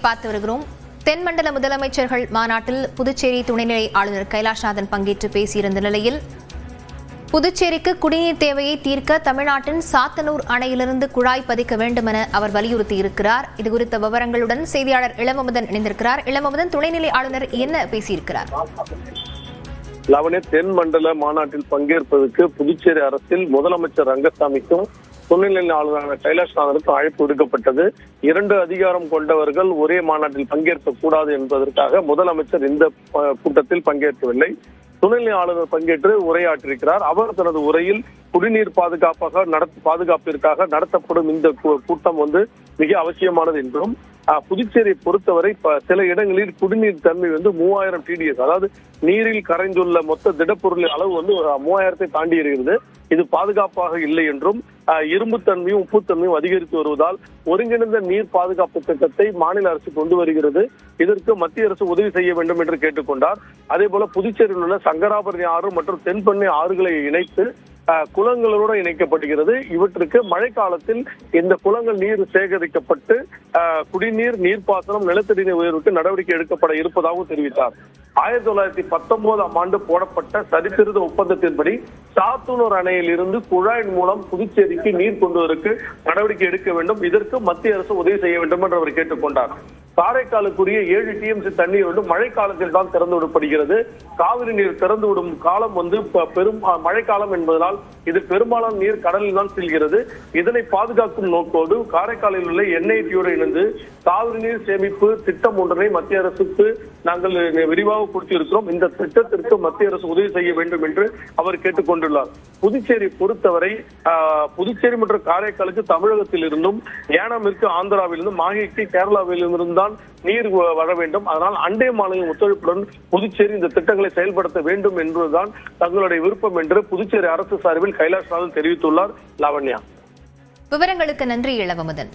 பார்த்து வருகிறோம். தென்மண்டல முதலமைச்சர்கள் மாநாட்டில் புதுச்சேரி துணைநிலை ஆளுநர் கைலாஷ்நாதன் பங்கேற்று பேசியிருந்த நிலையில் புதுச்சேரிக்கு குடிநீர் தேவையை தீர்க்க தமிழ்நாட்டின் சாத்தனூர் அணையிலிருந்து குழாய் பதிக்க வேண்டும் என அவர் வலியுறுத்தியிருக்கிறார். இதுகுறித்த விவரங்களுடன் செய்தியாளர் இளமமுதன் இணைந்திருக்கிறார். இளமமுதன், துணைநிலை ஆளுநர் என்ன பேசியிருக்கிறார்? லவனே, தென் மண்டல மாநாட்டில் பங்கேற்பதற்கு புதுச்சேரி அரசில் முதலமைச்சர் ரங்கசாமிக்கும் துணைநிலை ஆளுநரான கைலாஷ்நாதனுக்கும் அழைப்பு விடுக்கப்பட்டது. 2 அதிகாரம் கொண்டவர்கள் ஒரே மாநாட்டில் பங்கேற்க கூடாது என்பதற்காக முதலமைச்சர் இந்த கூட்டத்தில் பங்கேற்கவில்லை. துணைநிலை ஆளுநர் பங்கேற்று உரையாற்றிருக்கிறார். அவர் தனது உரையில் குடிநீர் பாதுகாப்பிற்காக நடத்தப்படும் இந்த கூட்டம் மிக அவசியமானது என்றும், புதுச்சேரியை பொறுத்தவரை சில இடங்களில் குடிநீர் தன்மை 3000 TDS, அதாவது நீரில் கரைந்துள்ள மொத்த திடப்பொருளின் அளவு 3000-ஐ தாண்டி இருக்கிறது. இது பாதுகாப்பாக இல்லை என்றும், இரும்புத்தன்மையும் உப்புத்தன்மையும் அதிகரித்து வருவதால் ஒருங்கிணைந்த நீர் பாதுகாப்பு திட்டத்தை மாநில அரசு கொண்டு வருகிறது. இதற்கு மத்திய அரசு உதவி செய்ய வேண்டும் என்று கேட்டுக்கொண்டார். அதே போல புதுச்சேரியில் உள்ள சங்கராபரணி ஆறு மற்றும் தென்பெண்ணை ஆறுகளை இணைத்து குளங்களோடு இணைக்கப்படுகிறது. இவற்றுக்கு மழைக்காலத்தில் இந்த குளங்கள் நீர் சேகரிக்கப்பட்டு குடிநீர், நீர்ப்பாசனம், நிலத்தடி நீர் உயர்வுக்கு நடவடிக்கை எடுக்கப்பட இருப்பதாகவும் தெரிவித்தார். 1919ஆம் ஆண்டு போடப்பட்ட சரித்திருத்த ஒப்பந்தத்தின்படி சாத்தனூர் அணையில் இருந்து குழாய் மூலம் புதுச்சேரிக்கு நீர் கொண்டு வருவதற்கு நடவடிக்கை எடுக்க வேண்டும். இதற்கு மத்திய அரசு உதவி செய்ய வேண்டும் என்று அவர் கேட்டுக்கொண்டார். காரைக்காலுக்குரிய 7 TMC தண்ணீர் மழைக்காலத்தில் தான் திறந்து விடப்படுகிறது. காவிரி நீர் திறந்து விடும் காலம் பெரும் மழைக்காலம் என்பதனால் இது பெரும்பாலான நீர் கடலில் தான் செல்கிறது. இதனை பாதுகாக்கும் நோக்கோடு காரைக்காலில் உள்ள NIT-யோடு இணைந்து காவிரி நீர் சேமிப்பு திட்டம் ஒன்றை மத்திய அரசுக்கு நாங்கள் விரிவாக கொடுத்திருக்கிறோம். இந்த திட்டத்திற்கு மத்திய அரசு உதவி செய்ய வேண்டும் என்று அவர் கேட்டுக்கொண்டுள்ளார். புதுச்சேரி பொறுத்தவரை புதுச்சேரி மற்றும் காரைக்காலுக்கு தமிழகத்தில் இருந்தும், ஏனாமிற்கு ஆந்திராவிலிருந்தும், மாஹேக்கு கேரளாவிலிருந்தும் தான் நீர் வர வேண்டும். அதனால் அண்டை மாநில ஒத்துழைப்புடன் புதுச்சேரி இந்த திட்டங்களை செயல்படுத்த வேண்டும் என்பதுதான் தங்களுடைய விருப்பம் என்று புதுச்சேரி அரசு சார்பில் கைலாஷ்நாதன் தெரிவித்துள்ளார். லாவண்யா, விவரங்களுக்கு நன்றி இளவமுதன்.